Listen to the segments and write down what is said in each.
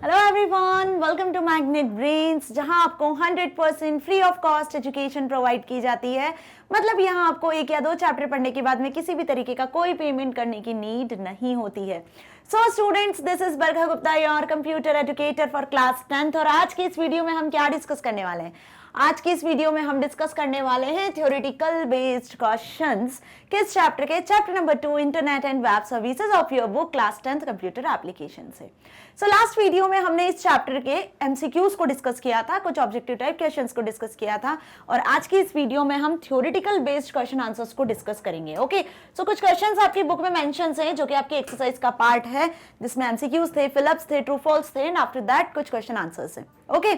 Hello everyone, welcome to Magnet Brains, जहां आपको 100% free of cost education provide की जाती है। मतलब यहां आपको एक या दो चैप्टर पढ़ने के बाद में किसी भी तरीके का कोई पेमेंट करने की नीड नहीं होती है। So students, this is Barkha Gupta, your computer educator for class 10th। और आज की इस वीडियो में हम क्या डिस्कस करने वाले हैं? आज की इस वीडियो में हम डिस्कस करने वाले हैं थ्योरेटिकल बेस्ड क्वेश्चंस। किस चैप्टर के? Chapter number 2, internet and web services of your book class 10th computer application से। सो लास्ट वीडियो में हमने इस चैप्टर के एमसीक्यूज को डिस्कस किया था, कुछ ऑब्जेक्टिव टाइप क्वेश्चंस को डिस्कस किया था, और आज की इस वीडियो में हम थ्योरेटिकल बेस्ड क्वेश्चन आंसर्स को डिस्कस करेंगे। ओके, सो कुछ क्वेश्चंस आपकी बुक में मेंशन्स हैं जो कि आपकी एक्सरसाइज का पार्ट है, जिसमें एमसीक्यूज थे, फिलअप्स थे, ट्रू फॉल्स थे, एंड आफ्टर दैट कुछ क्वेश्चन आंसर्स हैं। Okay,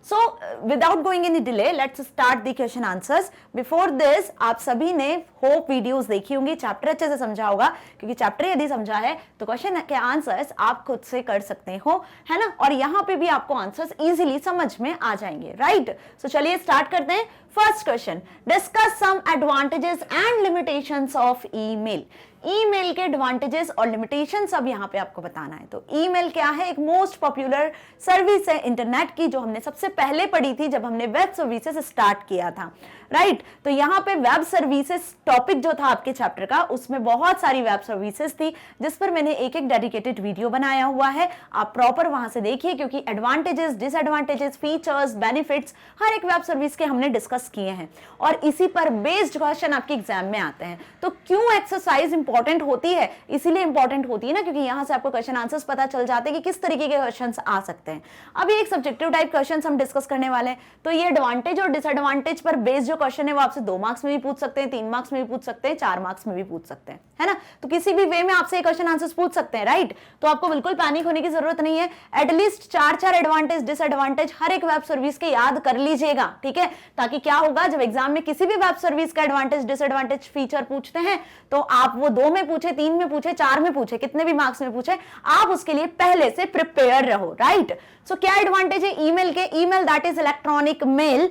so without going any delay, let's start the question answers. Before this, आप सभी ने होप वीडियोस देखी होंगी, चैप्टर अच्छे से समझा होगा, क्योंकि चैप्टर यदि समझा है तो क्वेश्चन के आंसर्स आप खुद से कर सकते हो, है ना। और यहाँ पे भी आपको आंसर्स इजीली समझ में आ जाएंगे, राइट। सो चलिए स्टार्ट करते हैं। First question, discuss some advantages and limitations of email. Email के एडवांटेजेस और लिमिटेशंस अब यहाँ पे आपको बताना है। तो ईमेल क्या है? एक मोस्ट पॉपुलर सर्विस है इंटरनेट की, जो हमने सबसे पहले पढ़ी थी जब हमने वेब सर्विसेज स्टार्ट किया था, राइट। तो यहाँ पे वेब सर्विसेज टॉपिक जो था आपके चैप्टर का, उसमें बहुत सारी वेब सर्विसेज थी, जिस पर मैंने एक एक डेडिकेटेड वीडियो बनाया हुआ है। आप प्रॉपर वहां से देखिए, क्योंकि एडवांटेजेस, डिसएडवांटेजेस, फीचर्स, बेनिफिट्स हर एक वेब सर्विस के हमने डिस्कस किए हैं, और इसी पर बेस्ड क्वेश्चन आपके एग्जाम में आते हैं। तो क्यों एक्सरसाइज इंपॉर्टेंट होती है? इसीलिए इंपॉर्टेंट होती है ना, क्योंकि यहां से आपको क्वेश्चन आंसर्स पता चल जाते हैं कि किस तरीके के क्वेश्चंस आ सकते हैं। अभी एक सब्जेक्टिव टाइप क्वेश्चंस हम डिस्कस करने वाले हैं। तो ये एडवांटेज और डिसएडवांटेज पर बेस्ड जो क्वेश्चन है वो आपसे 2 मार्क्स में भी पूछ सकते हैं, 3 मार्क्स में भी पूछ सकते हैं, 4 मार्क्स में भी पूछ सकते हैं, है ना। तो किसी भी वे में आपसे क्वेश्चन आंसर्स पूछ सकते हैं, राइट। तो आपको बिल्कुल पैनिक होने की जरूरत नहीं है। एटलीस्ट 4 एडवांटेज, डिसएडवांटेज हर एक वेब सर्विस के याद कर लीजिएगा, ठीक है। ताकि क्या होगा, जब एग्जाम में किसी भी वेब सर्विस का एडवांटेज, डिसएडवांटेज, फीचर पूछते हैं, तो आप वो 2 में पूछे, 3 में पूछे, 4 में पूछे, कितने भी मार्क्स में पूछे, आप उसके लिए पहले से प्रिपेयर रहो, राइट। सो क्या एडवांटेज है ईमेल के? Email that is electronic mail.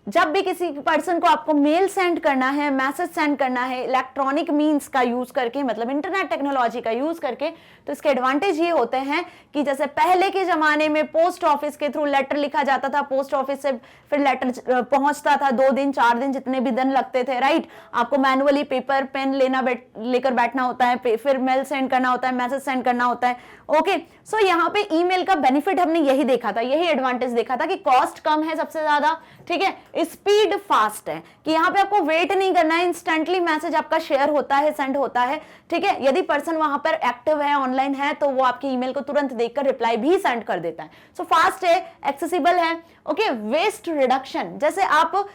जब भी किसी पर्सन को आपको मेल सेंड करना है, मैसेज सेंड करना है इलेक्ट्रॉनिक मींस का यूज करके, मतलब इंटरनेट टेक्नोलॉजी का यूज करके, तो इसके एडवांटेज ये होते हैं कि जैसे पहले के जमाने में पोस्ट ऑफिस के थ्रू लेटर लिखा जाता था, पोस्ट ऑफिस से फिर लेटर पहुंचता था 2 दिन 4 दिन, जितने भी दिन लगते थे, राइट। आपको मैनुअली पेपर पेन लेकर बैठना होता है, फिर मेल सेंड करना होता है, मैसेज सेंड करना होता है। ओके, सो यहाँ पे ईमेल का बेनिफिट हमने यही देखा था, यही एडवांटेज देखा था कि कॉस्ट कम है सबसे ज्यादा, ठीक है। स्पीड फास्ट है कि यहाँ पे आपको वेट नहीं करना है, इंस्टेंटली मैसेज आपका शेयर होता है, सेंड होता है, ठीक है। यदि पर्सन वहां पर एक्टिव है, ऑनलाइन है, तो वो आपके ईमेल को तुरंत देखकर रिप्लाई भी सेंड कर देता है। सो फास्ट है, एक्सेसिबल है। ओके, वेस्ट रिडक्शन, जैसे आप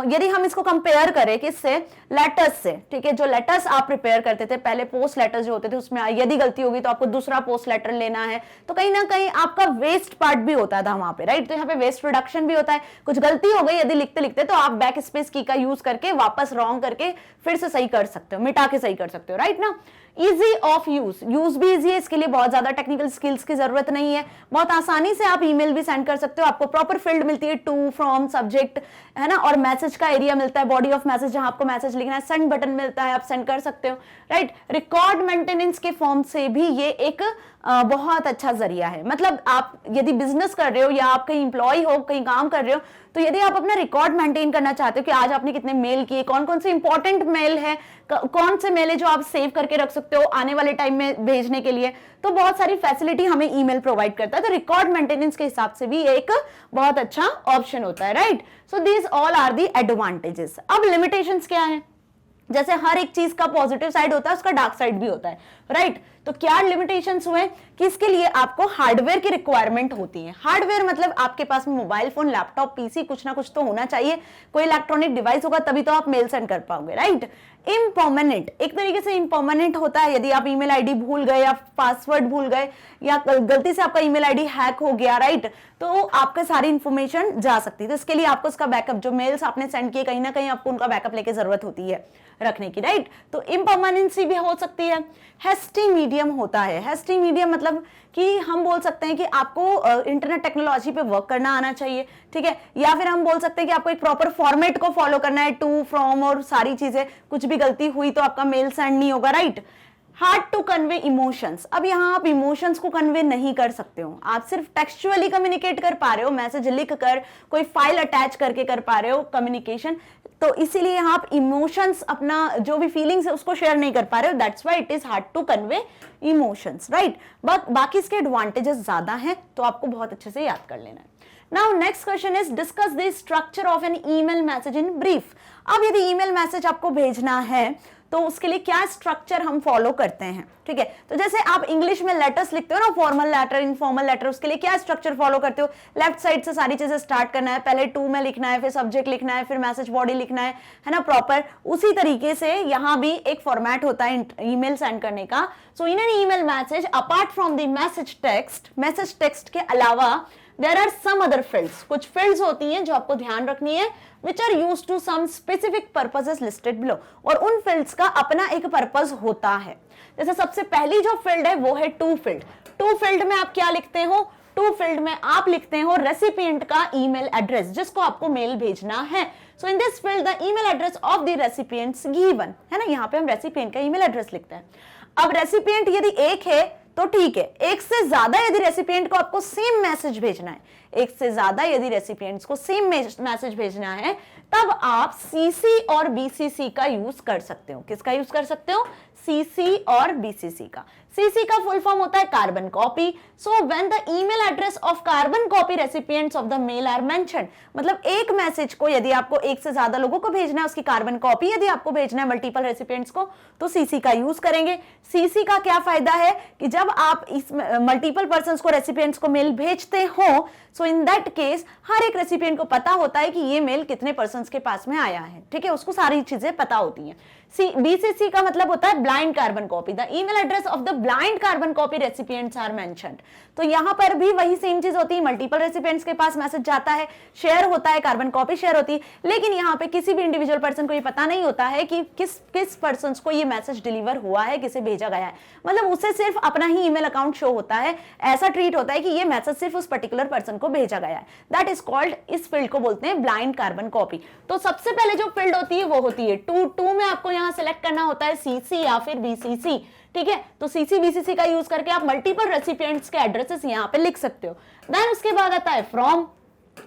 यदि हम इसको कंपेयर करें किससे? लेटर्स से, ठीक है। जो लेटर्स आप प्रिपेयर करते थे पहले, पोस्ट लेटर्स जो होते थे, उसमें यदि गलती होगी तो आपको दूसरा पोस्ट लेटर लेना है, तो कहीं ना कहीं आपका वेस्ट पार्ट भी होता था वहां पे, राइट। तो यहाँ पे वेस्ट रिडक्शन भी होता है। कुछ गलती हो गई यदि लिखते लिखते, तो आप बैक स्पेस की का यूज करके वापस रॉन्ग करके फिर से सही कर सकते हो, मिटा के सही कर सकते हो, राइट ना। इजी ऑफ यूज भी इजी है, इसके लिए बहुत ज्यादा टेक्निकल स्किल्स की जरूरत नहीं है। बहुत आसानी से आप ईमेल भी सेंड कर सकते हो, आपको प्रॉपर फील्ड मिलती है, टू, फ्रॉम, सब्जेक्ट, है ना, और मैसेज का एरिया मिलता है, बॉडी ऑफ मैसेज, जहां आपको मैसेज लिखना है, सेंड बटन मिलता है, आप सेंड कर सकते हो, राइट। रिकॉर्ड मेंटेनेंस के फॉर्म से भी ये एक बहुत अच्छा जरिया है। मतलब आप यदि बिजनेस कर रहे हो या आप कहीं इंप्लॉय हो, कहीं काम कर रहे हो, तो यदि आप अपना रिकॉर्ड मेंटेन करना चाहते हो कि आज आपने कितने मेल किए, कौन कौन से इंपॉर्टेंट मेल है, कौन से मेल है जो आप सेव करके रख सकते हो आने वाले टाइम में भेजने के लिए, तो बहुत सारी फैसिलिटी हमें ईमेल प्रोवाइड करता है। तो रिकॉर्ड मेंटेनेंस के हिसाब से भी एक बहुत अच्छा ऑप्शन होता है, right. So these all are the advantages. अब लिमिटेशंस क्या है? जैसे हर एक चीज का पॉजिटिव साइड होता है, उसका डार्क साइड भी होता है, राइट। तो क्या लिमिटेशंस हुए कि इसके लिए आपको हार्डवेयर की रिक्वायरमेंट होती है। हार्डवेयर मतलब आपके पास में मोबाइल फोन, लैपटॉप, पीसी, कुछ ना कुछ तो होना चाहिए, कोई इलेक्ट्रॉनिक डिवाइस होगा, तभी तो आप मेल सेंड कर पाओगे, राइट। इम्पर्मानेंट, एक तरीके से इम्पर्मानेंट होता है। यदि आप ईमेल आईडी भूल गए या पासवर्ड भूल गए या गलती से आपका ईमेल आईडी हैक हो गया, राइट, तो आपका सारी इंफॉर्मेशन जा सकती है। तो इसके लिए आपको उसका बैकअप, जो मेल्स आपने सेंड किए, कहीं ना कहीं आपको उनका बैकअप लेके जरूरत होती है रखने की, राइट। तो इम्पर्मानेंसी भी हो सकती है। हेस्टी मीडियम होता है। हेस्टी मीडियम मतलब कि हम बोल सकते हैं कि आपको इंटरनेट टेक्नोलॉजी पे वर्क करना आना चाहिए, ठीक है। या फिर हम बोल सकते हैं कि आपको एक प्रॉपर फॉर्मेट को फॉलो करना है, टू, फ्रॉम और सारी चीजें, कुछ भी गलती हुई तो आपका मेल सेंड नहीं होगा, right. Hard to convey emotions. अब यहाँ आप इमोशंस को कन्वे नहीं कर सकते हो, आप सिर्फ टेक्सचुअली कम्युनिकेट कर पा रहे हो, मैसेज लिख कर, कोई फाइल अटैच करके कर पा रहे हो कम्युनिकेशन, तो इसीलिए यहाँ आप इमोशंस, अपना जो भी फीलिंग्स है उसको शेयर नहीं कर पा रहे हो, that's why it is hard to convey emotions, right. बाकी इसके एडवांटेजेस ज्यादा हैं, तो आपको बहुत अच्छे से याद कर लेना है। Now next question is discuss the structure of an email message in brief. अब यदि ईमेल मैसेज आपको भेजना है तो उसके लिए क्या स्ट्रक्चर हम फॉलो करते हैं, ठीक है। तो जैसे आप इंग्लिश में लेटर्स लिखते हो ना, फॉर्मल लेटर, इनफॉर्मल लेटर, उसके लिए क्या स्ट्रक्चर फॉलो करते हो? लेफ्ट साइड से सारी चीजें स्टार्ट करना है, पहले टू में लिखना है, फिर सब्जेक्ट लिखना है, फिर मैसेज बॉडी लिखना है ना, प्रॉपर। उसी तरीके से यहाँ भी एक फॉर्मेट होता है ईमेल सेंड करने का। So in an email message, apart from the message text के अलावा there are some other fields, कुछ फील्ड्स होती हैं जो आपको ध्यान रखनी है, which are used to some specific purposes listed below, और उन फील्ड्स का अपना एक पर्पस होता है। जैसे सबसे पहली जो फील्ड है वो है टू फील्ड। टू फील्ड में आप क्या लिखते हो? टू फील्ड में आप लिखते हो रेसिपिएंट का ईमेल एड्रेस, जिसको आपको मेल भेजना है। So in this field the email address of the recipients given, है ना, यहाँ पे हम रेसिपिएंट का ईमेल एड्रेस लिखते हैं। अब रेसिपिएंट यदि एक है तो ठीक है, एक से ज्यादा यदि रेसिपिएंट को आपको सेम मैसेज भेजना है, एक से ज्यादा यदि रेसिपिएंट्स को सेम मैसेज भेजना है, तब आप सीसी और बीसीसी का यूज कर सकते हो। किसका यूज कर सकते हो? सीसी और बीसीसी का। सीसी का फुल फॉर्म होता है carbon copy. So when the email address of carbon copy recipients of the mail are mentioned, मतलब एक मैसेज को यदि आपको एक से ज्यादा लोगों को भेजना है, उसकी कार्बन कॉपी यदि आपको भेजना है मल्टीपल रेसिपिएंट्स को, तो सीसी का यूज करेंगे। सीसी का क्या फायदा है कि जब आप इस मल्टीपल पर्संस को, रेसिपिएंट्स को मेल भेजते हो, सो इन दैट केस हर एक रेसिपिएंट को पता होता है कि ये मेल कितने पर्संस के पास में आया है, ठीक है, उसको सारी चीजें पता होती हैं। बीसीसी का मतलब होता है blind carbon copy, the email address of the blind carbon copy recipients are mentioned. तो यहां पर भी वही सेम चीज होती है, मल्टीपल रेसिपिएंट्स के पास मैसेज जाता है, शेयर होता है, कार्बन कॉपी शेयर होती है, लेकिन यहां पे किसी भी इंडिविजुअल पर्सन को ये पता नहीं होता है कि किस पर्सन को ये मैसेज डिलीवर हुआ है, किसे भेजा गया है। मतलब उसे सिर्फ अपना ही ईमेल अकाउंट शो होता है, ऐसा ट्रीट होता है कि ये मैसेज सिर्फ उस पर्टिकुलर पर्सन को भेजा गया है। दैट इज कॉल्ड, इस फील्ड को बोलते हैं ब्लाइंड कार्बन कॉपी। तो सबसे पहले जो फील्ड होती है वो होती है टू में आपको यहाँ सेलेक्ट करना होता है सीसी या फिर बीसीसी, ठीक है। तो सीसी बीसीसी का यूज करके आप मल्टीपल रेसिपिएंट्स के एड्रेसेस यहाँ पे लिख सकते हो। देन उसके बाद आता है फ्रॉम,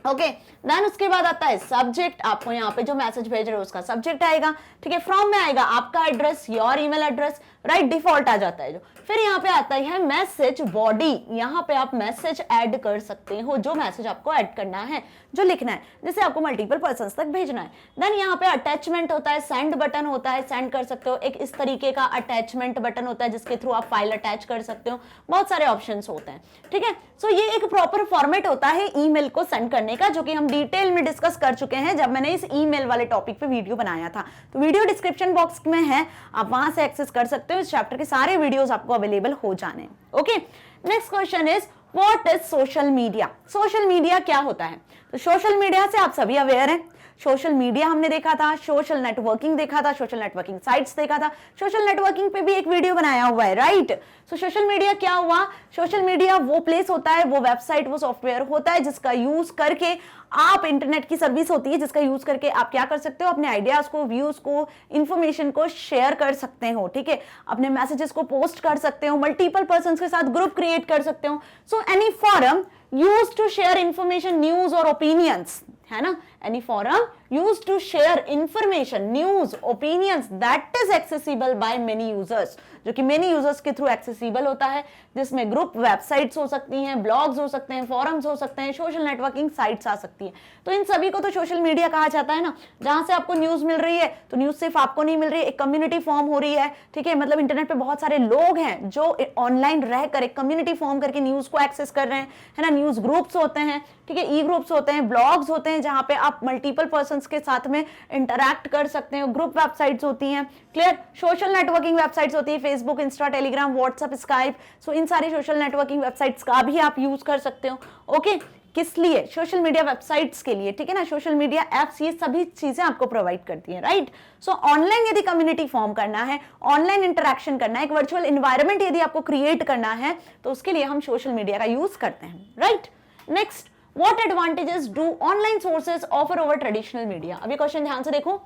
ओके, देन उसके बाद आता है सब्जेक्ट, आपको यहाँ पे जो मैसेज भेज रहे हो उसका सब्जेक्ट आएगा, ठीक है। फ्रॉम में आएगा आपका address, your email address, right, default आ जाता है जो। फिर यहाँ पे आता है मैसेज बॉडी, यहाँ पे आप मैसेज ऐड कर सकते हो, जो मैसेज आपको ऐड करना है, जो लिखना है, जैसे आपको मल्टीपल पर्संस तक भेजना है। देन यहाँ पे अटैचमेंट होता है, सेंड बटन होता है, सेंड कर सकते हो, एक इस तरीके का अटैचमेंट बटन होता है जिसके थ्रू आप फाइल अटैच कर सकते हो, बहुत सारे ऑप्शंस होते हैं, ठीक है। सो ये एक प्रॉपर फॉर्मेट होता है ईमेल को सेंड करने का, जो कि हम डिटेल में डिस्कस कर चुके हैं जब मैंने इस ईमेल वाले टॉपिक पे वीडियो बनाया था। तो वीडियो डिस्क्रिप्शन बॉक्स में है, आप वहां से एक्सेस कर सकते हो, इस चैप्टर के सारे वीडियोस आपको अवेलेबल हो जाने। Okay, next question is what is social media. Social media क्या होता है? तो सोशल मीडिया से आप सभी अवेयर हैं। सोशल मीडिया हमने देखा था, सोशल नेटवर्किंग देखा था, सोशल नेटवर्किंग साइट्स देखा था, सोशल नेटवर्किंग पे भी एक वीडियो बनाया हुआ है, राइट। सो सोशल मीडिया क्या हुआ? सोशल मीडिया वो प्लेस होता है, वो वेबसाइट, वो सॉफ्टवेयर होता है जिसका यूज करके आप, इंटरनेट की सर्विस होती है जिसका यूज करके आप क्या कर सकते हो, अपने आइडियाज को, व्यूज को, इंफॉर्मेशन को शेयर कर सकते हो, ठीक है। अपने मैसेजेस को पोस्ट कर सकते हो, मल्टीपल पर्संस के साथ ग्रुप क्रिएट कर सकते हो। So any forum used to share information, news और ओपिनियंस, है ना, any forum used to share information, news, opinions that is accessible by many users, जो कि मेनी यूजर्स के थ्रू एक्सेसिबल होता है, जिसमें ग्रुप वेबसाइट्स हो सकती हैं, ब्लॉग्स हो सकते हैं, फॉरम्स हो सकते हैं, सोशल नेटवर्किंग साइट्स आ सकती हैं। तो इन सभी को तो सोशल मीडिया कहा जाता है ना, जहां से आपको न्यूज मिल रही है, तो न्यूज सिर्फ आपको नहीं मिल रही है, एक कम्युनिटी फॉर्म हो रही है, ठीक है। मतलब इंटरनेट पे बहुत सारे लोग हैं जो ऑनलाइन रहकर एक कम्युनिटी फॉर्म करके न्यूज को एक्सेस कर रहे हैं, है ना। न्यूज ग्रुप्स होते हैं, ठीक है, ई ग्रुप्स होते हैं, ब्लॉग्स होते हैं, जहां पे आप मल्टीपल पर्संस के साथ में इंटरैक्ट कर सकते हो, ग्रुप वेबसाइट्स होती हैं, क्लियर। सोशल नेटवर्किंग वेबसाइट्स होती है, Facebook, Insta, Telegram, WhatsApp, Skype. So in सारी सोशल नेटवर्किंग वेबसाइट्स का भी आप यूज कर सकते हो। ओके, किस लिए? सोशल मीडिया वेबसाइट्स के लिए, ठीक है ना। सोशल मीडिया एप्स ये सभी चीजें आपको प्रोवाइड करती हैं, राइट। सो ऑनलाइन यदि कम्युनिटी फॉर्म करना है, ऑनलाइन इंटरेक्शन करना है, एक वर्चुअल एनवायरनमेंट यदि आपको क्रिएट करना है, तो उसके लिए हम सोशल मीडिया का यूज करते हैं, right. Next, what advantages do online sources offer over traditional media. अभी क्वेश्चन ध्यान से देखो,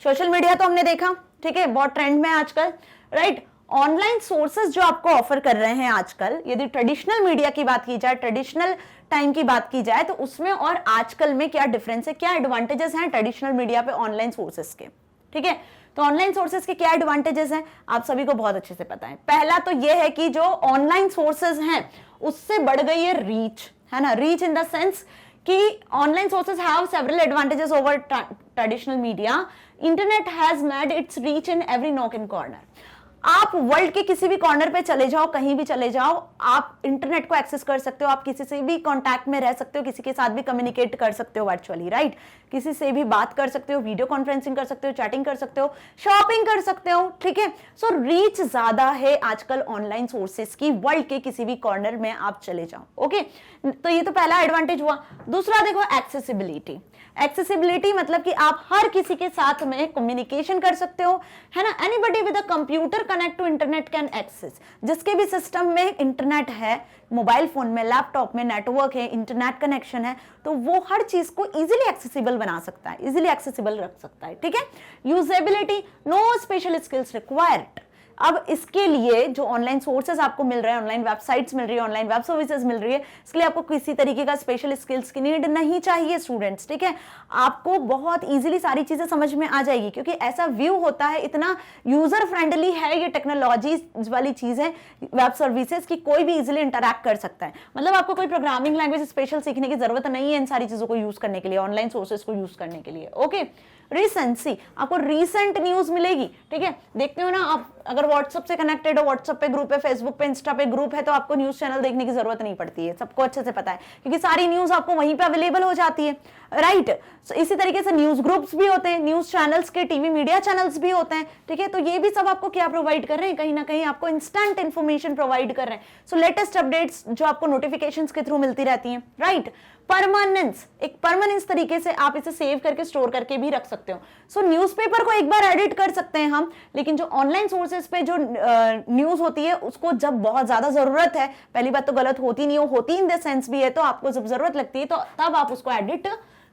सोशल मीडिया तो हमने देखा, ठीक है, बहुत ट्रेंड में आजकल, राइट। ऑनलाइन सोर्सेज जो आपको ऑफर कर रहे हैं आजकल, यदि ट्रेडिशनल मीडिया की बात की जाए, ट्रेडिशनल टाइम की बात की जाए, तो उसमें और आजकल में क्या डिफरेंस है, क्या एडवांटेजेस हैं ट्रेडिशनल मीडिया पे ऑनलाइन सोर्सेज के। ठीक है, तो ऑनलाइन सोर्सेज के क्या एडवांटेजेस हैं आप सभी को बहुत अच्छे से पता है। पहला तो यह है कि जो ऑनलाइन सोर्सेज हैं उससे बढ़ गई है रीच, है ना, रीच इन द सेंस कि online sources have several advantages over traditional media. Internet has made it's reach in every knock and corner. आप वर्ल्ड के किसी भी कॉर्नर पे चले जाओ, कहीं भी चले जाओ, आप इंटरनेट को एक्सेस कर सकते हो, आप किसी से भी कांटेक्ट में रह सकते हो, किसी के साथ भी कम्युनिकेट कर सकते हो वर्चुअली, राइट, किसी से भी बात कर सकते हो, वीडियो कॉन्फ्रेंसिंग कर सकते हो, चैटिंग कर सकते हो, शॉपिंग कर सकते हो। ठीक है, सो रीच ज्यादा है आजकल ऑनलाइन सोर्सेज की, वर्ल्ड के किसी भी कॉर्नर में आप चले जाओ। ओके, तो ये तो पहला एडवांटेज हुआ। दूसरा देखो एक्सेसिबिलिटी। एक्सेसिबिलिटी मतलब कि आप हर किसी के साथ में कम्युनिकेशन कर सकते हो, है ना, anybody with a computer connect to internet can access. जिसके भी सिस्टम में इंटरनेट है, मोबाइल फोन में, लैपटॉप में नेटवर्क है, इंटरनेट कनेक्शन है, तो वो हर चीज को इजीली एक्सेसिबल बना सकता है, इजीली एक्सेसिबल रख सकता है। ठीक है, usability, no special skills required. अब इसके लिए जो ऑनलाइन सोर्सेज आपको मिल रहे हैं, ऑनलाइन वेबसाइट्स मिल रही है, ऑनलाइन वेब सर्विसेज मिल रही है, इसके लिए आपको किसी तरीके का स्पेशल स्किल्स की नीड नहीं चाहिए स्टूडेंट्स। ठीक है, आपको बहुत इजीली सारी चीजें समझ में आ जाएगी, क्योंकि ऐसा व्यू होता है, इतना यूजर फ्रेंडली है ये टेक्नोलॉजी वाली चीज है वेब सर्विसेज की, कोई भी इजीली इंटरैक्ट कर सकता है। मतलब आपको कोई प्रोग्रामिंग लैंग्वेज स्पेशल सीखने की जरूरत नहीं है इन सारी चीजों को यूज करने के लिए, ऑनलाइन सोर्सेज को यूज करने के लिए। ओके, रिसेंसी, आपको रीसेंट न्यूज मिलेगी। ठीक है, देखते हो ना आप, अगर व्हाट्सएप से कनेक्टेड हो, व्हाट्सएप पे ग्रुप है, फेसबुक पे, इंस्टा पे ग्रुप है, तो आपको न्यूज चैनल देखने की जरूरत नहीं पड़ती है, सबको अच्छे से पता है, क्योंकि सारी न्यूज आपको वहीं पे अवेलेबल हो जाती है, राइट। इसी तरीके से न्यूज ग्रुप्स भी होते हैं, न्यूज चैनल्स के टीवी मीडिया चैनल्स भी होते हैं। ठीक है, तो ये भी सब आपको क्या प्रोवाइड कर रहे हैं, कहीं ना कहीं आपको इंस्टेंट इंफॉर्मेशन प्रोवाइड कर रहे हैं। सो लेटेस्ट अपडेट्स जो आपको नोटिफिकेशंस के थ्रू मिलती रहती हैं, राइट। परमानेंस, एक परमानेंस तरीके से आप इसे सेव करके स्टोर करके भी रख सकते हो। सो न्यूज़पेपर को एक बार एडिट कर सकते हैं हम, लेकिन जो ऑनलाइन सोर्सेज पे जो न्यूज होती है उसको जब बहुत ज्यादा जरूरत है, पहली बात तो गलत होती नहीं हो, होती इन द सेंस भी है, तो आपको जब जरूरत लगती है तो तब आप उसको एडिट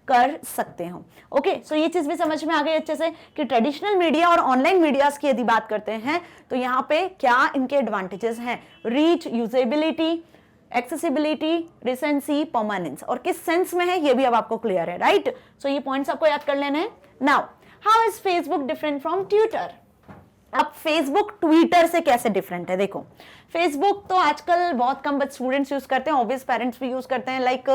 कर सकते हो। ओके, सो ये चीज भी समझ में आ गई अच्छे से कि ट्रेडिशनल मीडिया और ऑनलाइन मीडियाज की यदि बात करते हैं तो यहाँ पे क्या इनके एडवांटेजेस हैं, reach, usability, accessibility, recency, permanence, और किस सेंस में है ये भी अब आपको क्लियर है, राइट। सो ये पॉइंट्स आपको याद कर लेने हैं। Now, how is Facebook different from Twitter? अब फेसबुक ट्विटर से कैसे डिफरेंट है, देखो फेसबुक तो आजकल बहुत कम बच्चे स्टूडेंट्स यूज करते हैं, ऑब्वियस पेरेंट्स भी यूज करते हैं, लाइक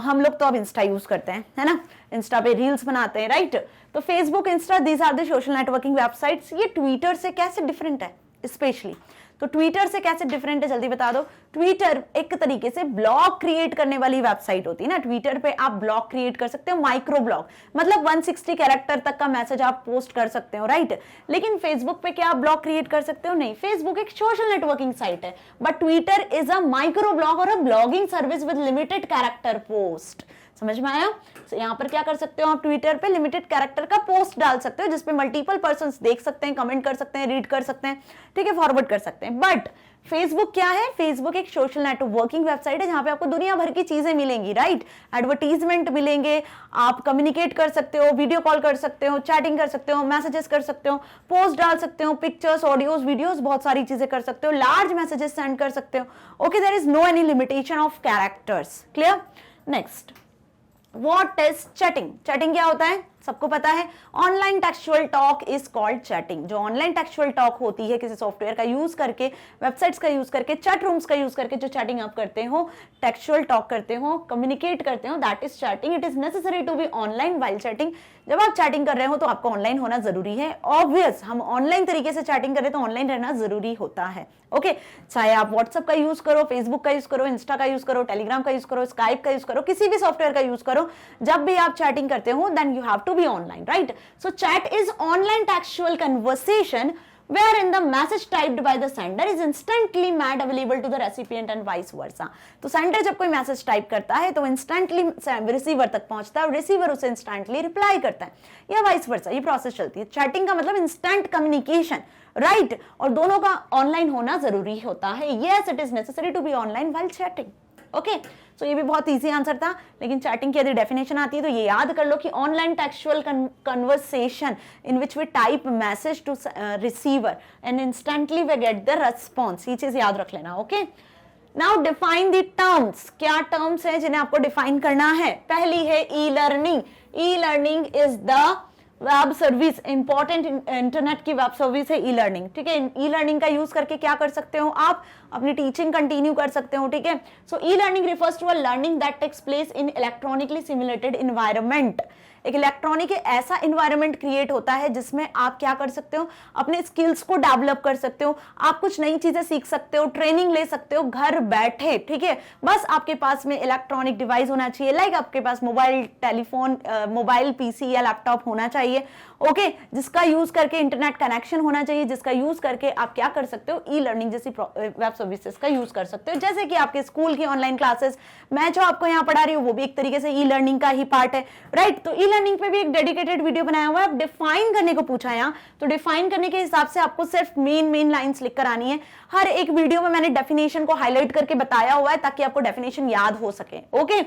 हम लोग तो अब इंस्टा यूज करते हैं, है ना, इंस्टा पे रील्स बनाते हैं, राइट। तो Facebook, Insta, these are the social networking websites. ये ट्विटर से कैसे डिफरेंट है स्पेशली, तो ट्विटर से कैसे डिफरेंट है जल्दी बता दो। ट्विटर एक तरीके से ब्लॉग क्रिएट करने वाली वेबसाइट होती है ना, ट्विटर पे आप ब्लॉग क्रिएट कर सकते हो, माइक्रो ब्लॉग, मतलब 160 कैरेक्टर तक का मैसेज आप पोस्ट कर सकते हो, राइट। लेकिन फेसबुक पे क्या आप ब्लॉग क्रिएट कर सकते हो? नहीं, फेसबुक एक सोशल नेटवर्किंग साइट है, but Twitter is a micro blog और a blogging service with limited character post. समझ में आया? तो यहाँ पर क्या कर सकते हो आप, ट्विटर पे लिमिटेड कैरेक्टर का पोस्ट डाल सकते हो जिसपे मल्टीपल पर्संस देख सकते हैं, कमेंट कर सकते हैं, रीड कर सकते हैं, ठीक है, फॉरवर्ड कर सकते हैं। बट फेसबुक क्या है? फेसबुक एक सोशल नेटवर्किंग वेबसाइट है जहां पे आपको दुनिया भर की चीजें मिलेंगी, राइट। एडवर्टीजमेंट मिलेंगे, आप कम्युनिकेट कर सकते हो, वीडियो कॉल कर सकते हो, चैटिंग कर सकते हो, मैसेजेस कर सकते हो, पोस्ट डाल सकते हो, पिक्चर्स, ऑडियोज, वीडियोस, बहुत सारी चीजें कर सकते हो, लार्ज मैसेजेस सेंड कर सकते हो। Okay, there is no any limitation of characters. Clear? Next, what is chatting? Chatting क्या होता है? सबको पता है, online textual talk is called chatting. जो ऑनलाइन टेक्सचुअल टॉक होती है किसी सॉफ्टवेयर का यूज करके, वेबसाइट्स का यूज करके, चैट रूम्स का यूज करके जो चैटिंग आप करते हो, टेक्सचुअल टॉक करते हो, कम्युनिकेट करते हो, that is chatting. It is necessary to be online while chatting. जब आप चैटिंग कर रहे हो तो आपको ऑनलाइन होना जरूरी है, ऑब्वियस, हम ऑनलाइन तरीके से चैटिंग करें तो ऑनलाइन रहना जरूरी होता है। ओके, चाहे आप व्हाट्सएप का यूज करो, फेसबुक का यूज करो, इंस्टा का यूज करो, टेलीग्राम का यूज करो, स्काइप का यूज करो, किसी भी सॉफ्टवेयर का यूज करो, जब भी आप चैटिंग करते हो then you have to be online, right. So chat is online textual conversation wherein the message typed by the sender is instantly made available to the recipient and vice versa। तो sender जब कोई message type करता है तो instantly receiver तक पहुंचता है और रिसीवर उसे इंस्टेंटली रिप्लाई करता है, या वाइस वर्सा, ये प्रोसेस चलती है। चैटिंग का मतलब इंस्टेंट कम्युनिकेशन, राइट, और दोनों का ऑनलाइन होना जरूरी होता है। Yes, it is necessary to be online while chatting. Okay, so ये भी बहुत इजी आंसर था, लेकिन चैटिंग की यदि डेफिनेशन आती है तो ये याद कर लो कि online textual conversation in which we type message to receiver and instantly we get the response, ये चीज याद रख लेना। Okay, now define the terms, क्या टर्म्स है जिन्हें आपको डिफाइन करना है। पहली है e learning. E learning is the web service, important internet की वेब सर्विस है ई लर्निंग। ठीक है, ई लर्निंग का यूज करके क्या कर सकते हो आप, अपनी टीचिंग कंटिन्यू कर सकते हो। ठीक है, so e learning refers to a learning that takes place in electronically simulated environment. एक इलेक्ट्रॉनिक ऐसा इन्वायरमेंट क्रिएट होता है जिसमें आप क्या कर सकते हो, अपने स्किल्स को डेवलप कर सकते हो, आप कुछ नई चीजें सीख सकते हो, ट्रेनिंग ले सकते हो घर बैठे। ठीक है, बस आपके पास में इलेक्ट्रॉनिक डिवाइस होना चाहिए, लाइक आपके पास मोबाइल टेलीफोन, मोबाइल पीसी या लैपटॉप होना चाहिए। ओके, जिसका यूज करके इंटरनेट कनेक्शन होना चाहिए, जिसका यूज करके आप क्या कर सकते हो, ई लर्निंग जैसी वेब सर्विसेज का यूज कर सकते हो। जैसे कि आपके स्कूल की ऑनलाइन क्लासेस, मैं जो आपको यहाँ पढ़ा रही हूँ वो भी एक तरीके से ई लर्निंग का ही पार्ट है, राइट। तो ई लर्निंग पे भी एक डेडिकेटेड वीडियो बनाया हुआ है। अब डिफाइन करने को पूछा है यहाँ, तो डिफाइन करने के हिसाब से आपको सिर्फ मेन लाइंस लिख कर आनी है। हर एक वीडियो में मैंने डेफिनेशन को हाईलाइट करके बताया हुआ है ताकि आपको डेफिनेशन याद हो सके। ओके,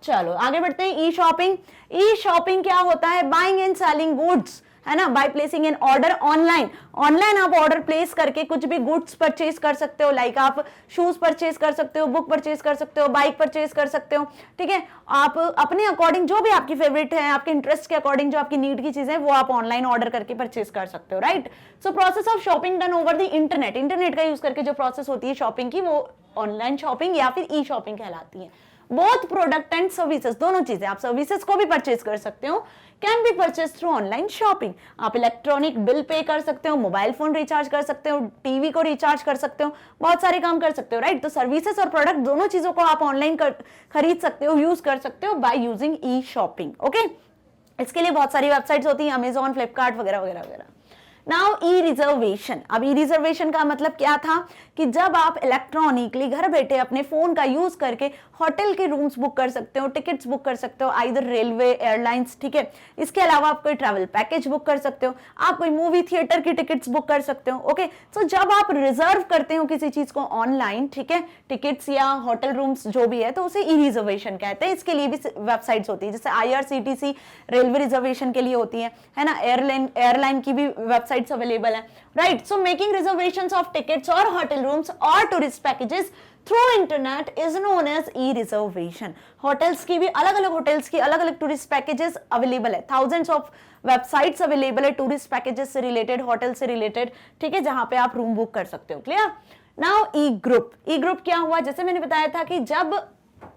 चलो आगे बढ़ते हैं। ई शॉपिंग। ई शॉपिंग क्या होता है, बाइंग एंड सेलिंग गुड्स, है ना, by placing an order online. Online आप ऑर्डर प्लेस करके कुछ भी गुड्स परचेज कर सकते हो, लाइक आप शूज परचेज कर सकते हो, बुक परचेज कर सकते हो, बाइक परचेज कर सकते हो। ठीक है, आप अपने अकॉर्डिंग जो भी आपकी फेवरेट है, आपके इंटरेस्ट के अकॉर्डिंग जो आपकी नीड की चीजें वो आप ऑनलाइन ऑर्डर करके परचेज कर सकते हो, right. So process of shopping done over the internet, internet का यूज करके जो प्रोसेस होती है शॉपिंग की वो ऑनलाइन शॉपिंग या फिर ई शॉपिंग कहलाती है। बोथ प्रोडक्ट एंड सर्विसेज, दोनों चीजें, आप सर्विसेज को भी परचेज कर सकते हो, can be purchase through online shopping. आप इलेक्ट्रॉनिक बिल पे कर सकते हो, मोबाइल फोन रिचार्ज कर सकते हो, टीवी को रिचार्ज कर सकते हो, बहुत सारे काम कर सकते हो, राइट। तो सर्विसेज और प्रोडक्ट दोनों चीजों को आप ऑनलाइन खरीद सकते हो, यूज कर सकते हो by using E shopping. Okay, इसके लिए बहुत सारी वेबसाइट्स होती हैं, अमेजॉन, फ्लिपकार्ट वगैरह वगैरह वगैरह। नाउ ई रिजर्वेशन। अब ई रिजर्वेशन का मतलब क्या था कि जब आप इलेक्ट्रॉनिकली घर बैठे अपने फोन का यूज करके होटल के रूम्स बुक कर सकते हो, टिकट्स बुक कर सकते हो, आइदर रेलवे, एयरलाइंस। ठीक है, इसके अलावा आप कोई ट्रैवल पैकेज बुक कर सकते हो, आप कोई मूवी थिएटर की टिकट्स बुक कर सकते हो। ओके, सो जब आप रिजर्व करते हो किसी चीज को ऑनलाइन, ठीक है, टिकट्स या होटल रूम्स जो भी है, तो उसे ई रिजर्वेशन कहते हैं। इसके लिए भी वेबसाइट्स होती है, जैसे IRCTC रेलवे रिजर्वेशन के लिए होती है ना, एयरलाइन की भी वेबसाइट्स अवेलेबल है, right. So making reservations of tickets और होटल रूम्स और tourist packages through internet is known as e reservation. Hotels की भी अलग अलग होटल्स की अलग अलग टूरिस्ट पैकेजेस अवेलेबल है, थाउजेंड्स ऑफ वेबसाइट्स अवेलेबल है टूरिस्ट पैकेजेस से रिलेटेड, होटल से रिलेटेड। ठीक है, जहां पे आप रूम बुक कर सकते हो। क्लियर। नाउ ई ग्रुप। ई ग्रुप क्या हुआ, जैसे मैंने बताया था कि जब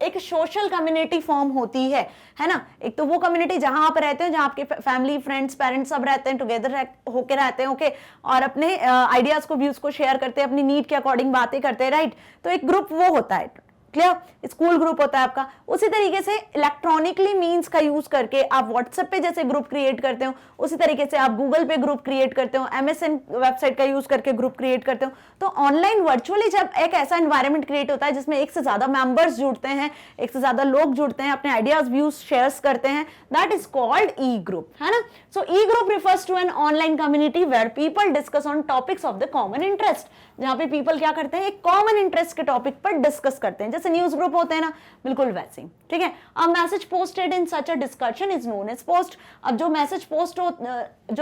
एक सोशल कम्युनिटी फॉर्म होती है ना, एक तो वो कम्युनिटी जहां आप रहते हो, जहां आपके फैमिली, फ्रेंड्स, पेरेंट्स सब रहते हैं, टुगेदर होके रहते हैं, ओके, और अपने आइडियाज को, व्यूज को शेयर करते हैं, अपनी नीड के अकॉर्डिंग बातें करते हैं, राइट। तो एक ग्रुप वो होता है, क्लियर, स्कूल ग्रुप होता है आपका। उसी तरीके से इलेक्ट्रॉनिकली मींस का यूज करके आप व्हाट्सएप पे जैसे ग्रुप क्रिएट करते हो, उसी तरीके से आप गूगल पे ग्रुप क्रिएट करते हो, MSN वेबसाइट का यूज करके ग्रुप क्रिएट करते हो। तो ऑनलाइन वर्चुअली जब एक ऐसा एनवायरनमेंट क्रिएट होता है जिसमें एक से ज्यादा मेंबर्स जुड़ते हैं, एक से ज्यादा लोग जुड़ते हैं, अपने आइडियाज, व्यूज शेयर करते हैं, that is called e group, है ना। So e group refers to an online community where people discuss on topics of the common interest, जहां पे पीपल क्या करते हैं, एक कॉमन इंटरेस्ट के टॉपिक पर डिस्कस करते हैं, जैसे न्यूज ग्रुप होते हैं ना, बिल्कुल वैसे ही। ठीक है, a message posted in such a discussion is known as post. अब जो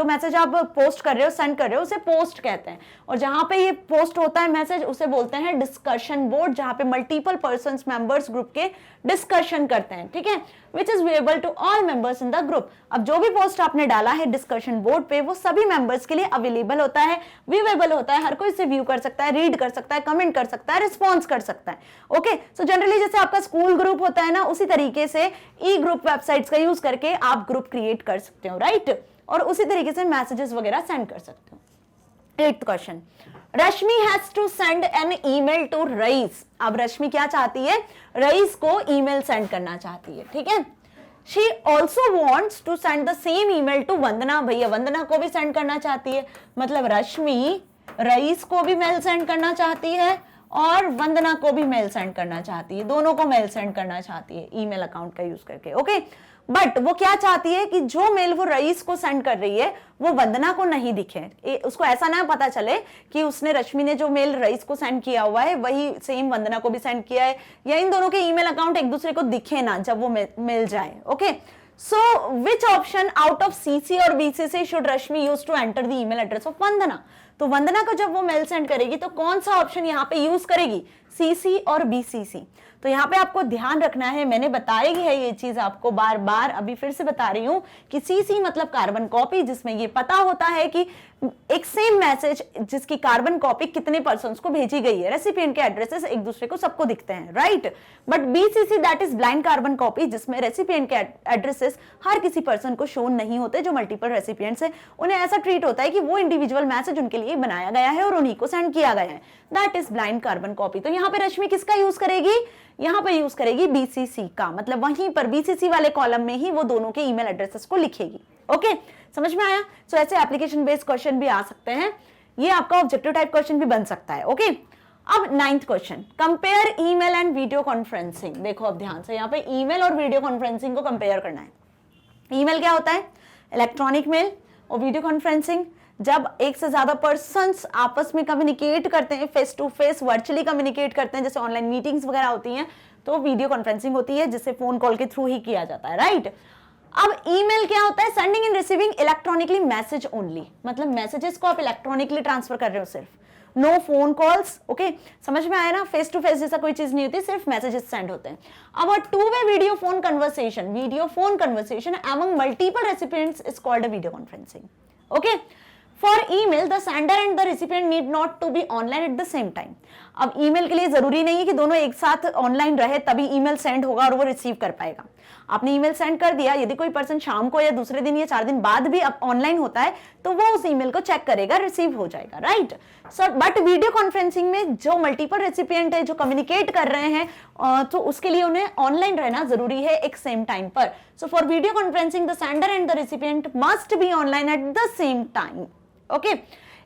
मैसेज आप पोस्ट कर रहे हो, सेंड कर रहे हो, उसे पोस्ट कहते हैं, और जहां पे ये पोस्ट होता है मैसेज, उसे बोलते हैं डिस्कशन बोर्ड, जहां पे मल्टीपल पर्संस, मेंबर्स ग्रुप के डिस्कशन करते हैं। ठीक है, which is visible to all members in the group. अब जो भी पोस्ट आपने डाला है डिस्कशन बोर्ड पे, वो सभी मेंबर्स के लिए अवेलेबल होता है, व्यूएबल होता है, हर कोई इसे व्यू कर सकता है, रीड कर सकता है, कमेंट कर सकता है, रिस्पॉन्स कर सकता है। ओके, सो जनरली जैसे आपका स्कूल ग्रुप होता है ना, उसी तरीके से ई ग्रुप वेबसाइट्स का यूज करके आप ग्रुप क्रिएट कर सकते हो, राइट, और उसी तरीके से मैसेजेस वगैरह सेंड कर सकते हो। 8th question, Rashmi has to send an email to Rais. अब रश्मि क्या चाहती है, रईस को ईमेल सेंड करना चाहती है। ठीक है, she also wants to send the same email to Vandana. भैया वंदना को भी सेंड करना चाहती है, मतलब रश्मि रईस को भी मेल सेंड करना चाहती है और वंदना को भी मेल सेंड करना चाहती है, दोनों को मेल सेंड करना चाहती है ईमेल अकाउंट का यूज करके। ओके, बट वो क्या चाहती है कि जो मेल वो रईस को सेंड कर रही है वो वंदना को नहीं दिखे, उसको ऐसा ना पता चले कि उसने रश्मि ने जो मेल रईस को सेंड किया हुआ है वही सेम वंदना को भी सेंड किया है, या इन दोनों के ईमेल अकाउंट एक दूसरे को दिखे ना जब वो मिल जाए। Okay, so which option out of CC और BCC should Rashmi use to enter the email address of Vandana? तो वंदना को जब वो मेल सेंड करेगी तो कौन सा ऑप्शन यहाँ पे यूज करेगी, सीसी और बीसीसी? तो यहाँ पे आपको ध्यान रखना है, मैंने बताई है ये चीज आपको बार बार, अभी फिर से बता रही हूँ कि सीसी मतलब कार्बन कॉपी, जिसमें ये पता होता है कि एक सेम मैसेज जिसकी कार्बन कॉपी कितने पर्सन्स को भेजी गई है, रेसिपिएंट के एड्रेसेस एक दूसरे को सबको दिखते हैं, right. But BCC that is blind carbon copy, जिसमें रेसिपिएंट के एड्रेसेस हर किसी पर्सन को शो नहीं होते, जो मल्टीपल रेसिपिएंट्स है उन्हें ऐसा ट्रीट होता है कि वो इंडिविजुअल मैसेज उनके लिए बनाया गया है और उन्हीं को सेंड किया गया है, that is blind carbon copy. तो यहाँ पे रश्मि किसका यूज करेगी, यहाँ पर यूज करेगी बीसीसी का, मतलब वहीं पर बीसीसी वाले कॉलम में ही वो दोनों के ईमेल एड्रेसेस को लिखेगी। ओके, समझ में आया? सो ऐसे एप्लीकेशन बेस्ड क्वेश्चन भी आ सकते हैं, ये आपका ऑब्जेक्टिव टाइप क्वेश्चन भी बन सकता है। ओके, अब 9th question, compare email and video conferencing. देखो अब ध्यान से, यहाँ पे ईमेल और वीडियो कॉन्फ्रेंसिंग को कंपेयर करना है। ईमेल क्या होता है, इलेक्ट्रॉनिक मेल, और वीडियो कॉन्फ्रेंसिंग जब एक से ज्यादा पर्सन्स आपस में कम्युनिकेट करते हैं, face to face virtually communicate करते हैं, जैसे ऑनलाइन मीटिंग्स वगैरह होती हैं, तो वीडियो कॉन्फ्रेंसिंग होती है जिसे फोन कॉल के थ्रू ही किया जाता है, राइट। अब ईमेल क्या होता है, sending end receiving electronically message only, मतलब मैसेजेस को आप इलेक्ट्रॉनिकली ट्रांसफर कर रहे हो सिर्फ, नो फोन कॉल्स। ओके, समझ में आया ना, फेस टू फेस जैसा कोई चीज नहीं होती, सिर्फ मैसेजेस सेंड होते हैं। अब two way video phone conversation among multiple recipients is called a video conferencing. Okay, for email the sender and the recipient need not to be online at the same time. अब email के लिए जरूरी नहीं है कि दोनों एक साथ ऑनलाइन रहे तभी ईमेल सेंड होगा और वो रिसीव कर पाएगा। आपने ईमेल सेंड कर दिया, यदि कोई पर्सन शाम को या दूसरे दिन या 4 दिन बाद भी अब ऑनलाइन होता है तो वो उस ईमेल को चेक करेगा, रिसीव हो जाएगा, right. So but video conferencing में जो मल्टीपल रेसिपिएंट है जो कम्युनिकेट कर रहे हैं तो उसके लिए उन्हें ऑनलाइन रहना जरूरी है एक सेम टाइम पर। So for video conferencing the sender and the recipient must be online at the same time. Okay,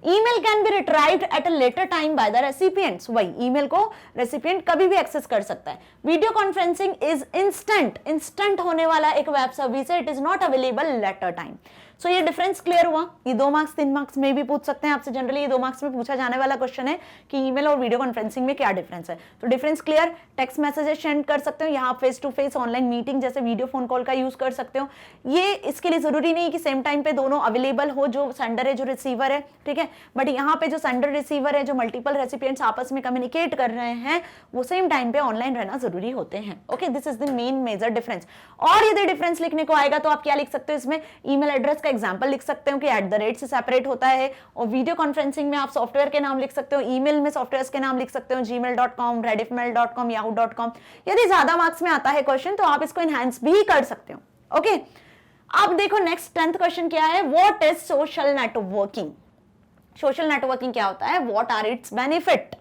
email can be retrieved at a later time by the recipients, वही email को recipient कभी भी access कर सकता है। Video conferencing is instant होने वाला एक वेब सर्विस है, it is not available later time. So ये डिफरेंस क्लियर हुआ। ये 2 मार्क्स 3 मार्क्स में भी पूछ सकते हैं आपसे, जनरली ये 2 मार्क्स में पूछा जाने वाला क्वेश्चन है कि ईमेल और वीडियो कॉन्फ्रेंसिंग में क्या डिफरेंस है। तो difference clear, text messages send कर सकते हो, यहाँ face to face online meeting जैसे वीडियो फोन कॉल का यूज कर सकते हो। ये इसके लिए जरूरी नहीं कि सेम टाइम पे दोनों अवेलेबल हो, जो सेंडर है जो रिसीवर है, ठीक है। बट यहाँ पे जो सेंडर रिसीवर है, जो मल्टीपल रेसिपिएंट्स आपस में कम्युनिकेट कर रहे हैं, वो सेम टाइम पे ऑनलाइन रहना जरूरी होते हैं। Okay, this is the main major difference. और यदि डिफरेंस लिखने को आएगा तो आप क्या लिख सकते हो इसमें, ईमेल एड्रेस का एग्जाम्पल लिख सकते हो कि @ से सेपरेट होता है, और वीडियो कॉन्फ्रेंसिंग में आप सॉफ्टवेयर के नाम लिख सकते हो, ईमेल में सॉफ्टवेयर के नाम लिख सकते हो, gmail.com, rediffmail.com, yahoo.com। यदि ज्यादा मार्क्स में आता है क्वेश्चन तो आप इसको एनहांस भी कर सकते हो। ओके, अब देखो नेक्स्ट 10th क्वेश्चन क्या है, what is social networking. Social networking क्या होता है, व्हाट आर इट्स बेनिफिट।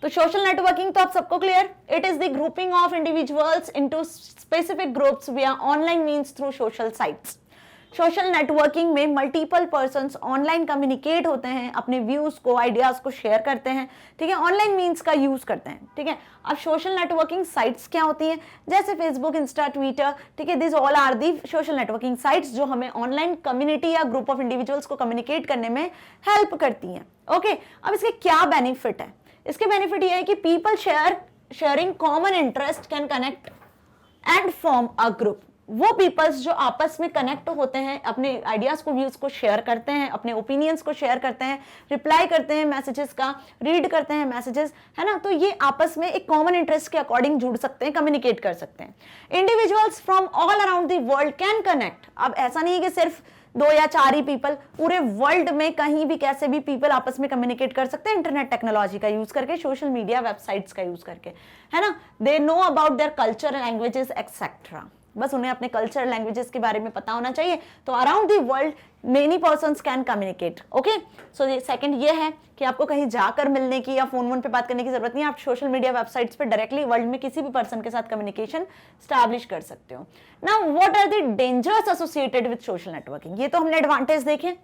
तो सोशल नेटवर्किंग तो आप सबको clear, it is the grouping of individuals into specific groups via online means through social sites. Social networking में मल्टीपल पर्सन्स ऑनलाइन कम्युनिकेट होते हैं, अपने व्यूज को, आइडियाज को शेयर करते हैं, ठीक है, ऑनलाइन मीन्स का यूज करते हैं, ठीक है। अब सोशल नेटवर्किंग साइट्स क्या होती हैं, जैसे फेसबुक, इंस्टा, ट्विटर, ठीक है, this all are the social networking sites जो हमें ऑनलाइन कम्युनिटी या ग्रुप ऑफ इंडिविजुअल्स को कम्युनिकेट करने में हेल्प करती हैं। ओके, अब इसके क्या बेनिफिट है, इसके बेनिफिट ये है कि people sharing common interest can connect and form a group. वो पीपल्स जो आपस में कनेक्ट होते हैं, अपने आइडियाज को, व्यूज को शेयर करते हैं, अपने ओपिनियंस को शेयर करते हैं, रिप्लाई करते हैं मैसेजेस का, रीड करते हैं मैसेजेस, है ना, तो ये आपस में एक कॉमन इंटरेस्ट के अकॉर्डिंग जुड़ सकते हैं, कम्युनिकेट कर सकते हैं। Individuals from all around the world can connect. अब ऐसा नहीं है कि सिर्फ 2 या 4 ही पीपल, पूरे वर्ल्ड में कहीं भी कैसे भी पीपल आपस में कम्युनिकेट कर सकते हैं इंटरनेट टेक्नोलॉजी का यूज करके, सोशल मीडिया वेबसाइट्स का यूज करके, है ना। They know about their culture, languages etcetera, बस उन्हें अपने कल्चर, लैंग्वेजेस के बारे में पता होना चाहिए। तो around the world many persons can communicate. Okay, so second ये है कि आपको कहीं जाकर मिलने की या फोन पे बात करने की जरूरत नहीं है, आप सोशल मीडिया वेबसाइट्स पे डायरेक्टली वर्ल्ड में किसी भी पर्सन के साथ कम्युनिकेशन स्टैब्लिश कर सकते हो। Now what are the dangers associated with social networking. ये तो हमने एडवांटेज देखे,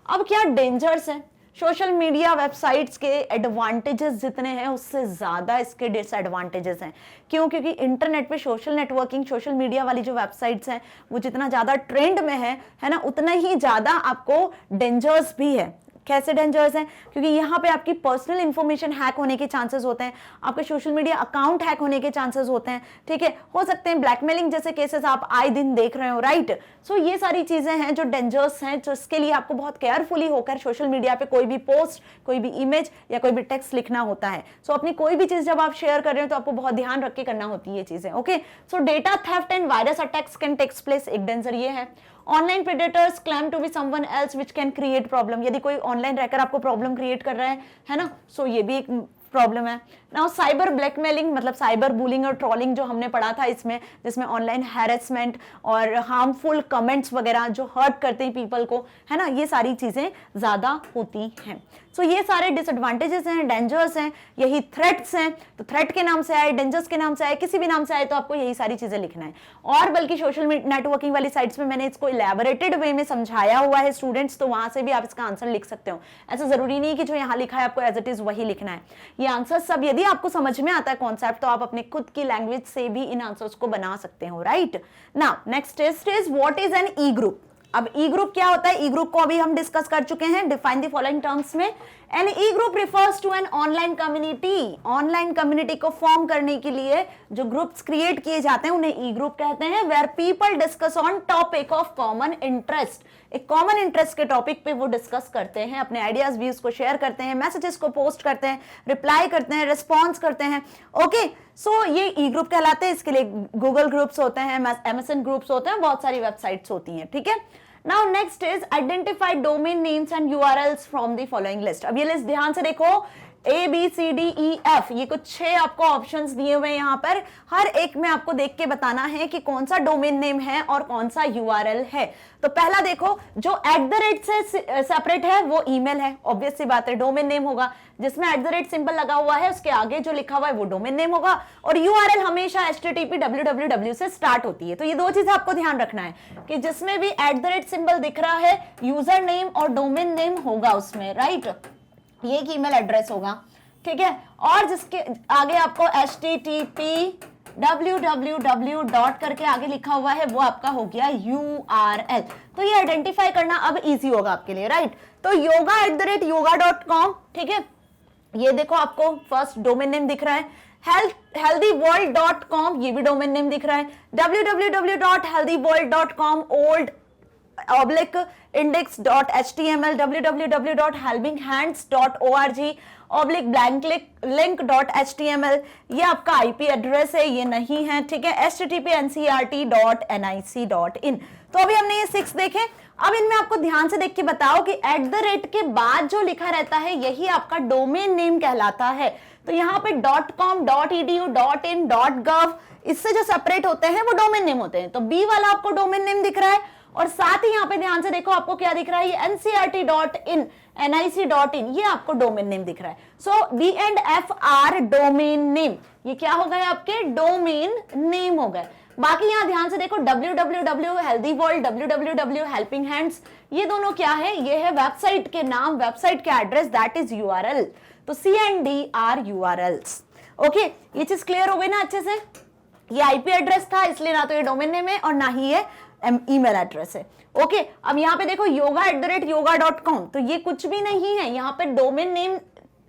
अब क्या डेंजर्स है। सोशल मीडिया वेबसाइट्स के एडवांटेजेस जितने हैं उससे ज्यादा इसके डिसएडवांटेजेस हैं। क्यों? क्योंकि इंटरनेट पे सोशल नेटवर्किंग, सोशल मीडिया वाली जो वेबसाइट्स हैं वो जितना ज्यादा ट्रेंड में है ना, उतना ही ज्यादा आपको डेंजर्स भी है। कैसे डेंजर्स हैं? क्योंकि यहाँ पे आपकी पर्सनल इंफॉर्मेशन हैक होने के चांसेस होते हैं, आपके सोशल मीडिया अकाउंट हैक होने के चांसेस होते हैं, ठीक है, हो सकते हैं ब्लैकमेलिंग जैसे केसेस आप आए दिन देख रहे हो, राइट। सो ये सारी चीजें हैं जो डेंजर्स हैं, जिसके लिए आपको बहुत केयरफुली होकर सोशल मीडिया पे कोई भी पोस्ट, कोई भी इमेज या कोई भी टेक्स्ट लिखना होता है। सो अपनी कोई भी चीज जब आप शेयर कर रहे हो तो आपको बहुत ध्यान रख के करना होती है ये चीजें, okay. So data theft and virus attacks can takes place, एक डेंजर ये है। Online predators claim to be someone else which can create problem, यदि कोई ऑनलाइन रहकर आपको प्रॉब्लम क्रिएट कर रहा है ना, सो ये भी एक प्रॉब्लम है। नाउ साइबर ब्लैकमेलिंग, मतलब साइबर बुलिंग और ट्रोलिंग जो हमने पढ़ा था इसमें, जिसमें ऑनलाइन हैरेसमेंट और हार्मफुल कमेंट्स वगैरह जो हर्ट करते हैं पीपल को, है ना, ये सारी चीजें ज्यादा होती हैं। सो ये सारे डिसएडवांटेजेस हैं, डेंजर्स हैं, यही थ्रेट्स हैं। तो थ्रेट के नाम से आए, डेंजर्स के नाम से आए, किसी भी नाम से आए तो आपको यही सारी चीजें लिखना है। और बल्कि सोशल नेटवर्किंग वाली साइट्स में मैंने इसको इलेबोरेटेड वे में समझाया हुआ है स्टूडेंट्स, तो वहां से भी आप इसका आंसर लिख सकते हो। ऐसा जरूरी नहीं कि जो यहाँ लिखा है आपको एज इट इज वही लिखना है। ये आंसर सब यदि आपको समझ में आता है कॉन्सेप्ट, तो आप अपने खुद की लैंग्वेज से भी इन आंसर्स को बना सकते हो, right. Now next is what is an e group. अब ई ग्रुप क्या होता है? ई ग्रुप को अभी हम डिस्कस कर चुके हैं। डिफाइन द फॉलोइंग टर्म्स में। An e group refers to an online community. Online community को फॉर्म करने के लिए जो ग्रुप्स क्रिएट किए जाते हैं उन्हें ई ग्रुप कहते हैं। Where people discuss on topic of common interest. एक कॉमन इंटरेस्ट के टॉपिक पे वो डिस्कस करते हैं, अपने आइडियाज व्यूज को शेयर करते हैं, मैसेजेस को पोस्ट करते हैं, रिप्लाई करते हैं, रिस्पॉन्स करते हैं, ओके। सो ये ई ग्रुप कहलाते हैं। इसके लिए गूगल ग्रुप्स होते हैं, एमएसएन ग्रुप्स होते हैं, बहुत सारी वेबसाइट्स होती हैं, ठीक है। Now next is identify domain names and URLs from the following list। अब ये लिस्ट ध्यान से देखो, A B C D E F, ये कुछ 6 आपको ऑप्शंस दिए हुए हैं यहाँ पर। हर एक में आपको देख के बताना है कि कौन सा डोमेन नेम है और कौन सा URL है। तो पहला देखो, जो @@ से सेपरेट है वो ईमेल है, ऑब्वियस सी बात है, डोमेन नेम होगा। जिसमें @ सिंबल लगा हुआ है उसके आगे जो लिखा हुआ है वो डोमेन नेम होगा। और URL हमेशा http www से स्टार्ट होती है। तो ये दो चीजें आपको ध्यान रखना है कि जिसमें भी @ सिंबल दिख रहा है, यूजर नेम और डोमेन नेम होगा उसमें, राइट। ये एक ईमेल एड्रेस होगा, ठीक है। और जिसके आगे आपको http www करके आगे लिखा हुआ है वो आपका हो गया URL। तो ये आइडेंटिफाई करना अब इजी होगा आपके लिए, राइट। तो yoga@yoga.com, ठीक है, ये देखो आपको फर्स्ट डोमेन नेम दिख रहा है। healthyworld.com, ये भी डोमेन नेम दिख रहा है। www.healthyworld.com, old index.html, www.helpinghands.org, /blanklink.html, ये आपका आईपी एड्रेस है, ये नहीं है, ठीक है। http://ncert.nic.in। तो अभी हमने ये 6 देखे। अब इनमें आपको ध्यान से देख के बताओ कि @ के बाद जो लिखा रहता है यही आपका डोमेन नेम कहलाता है। तो यहाँ पे .com, .edu, .in, .gov, इससे जो सेपरेट होते हैं वो डोमेन नेम होते हैं। तो बी वाला आपको डोमेन नेम दिख रहा है और साथ ही यहाँ पे ध्यान से देखो आपको क्या दिख रहा है, ये ncrt.in, nic.in, ये आपको डोमेन नेम दिख रहा है। So D and F are domain name, ये क्या हो गए आपके डोमेन नेम हो गए। बाकी यहाँ ध्यान से देखो www, healthy world, www, helping hands, ये दोनों क्या है, ये है वेबसाइट के नाम, वेबसाइट के एड्रेस, दैट इज URL। तो C and D are URLs, okay. ये चीज क्लियर हो गई ना अच्छे से। ये आईपी एड्रेस था इसलिए ना तो ये डोमेन नेम है और ना ही ये ईमेल एड्रेस है, ओके। अब यहाँ पे देखो yoga@yoga.com, तो ये कुछ भी नहीं है, यहाँ पे डोमेन नेम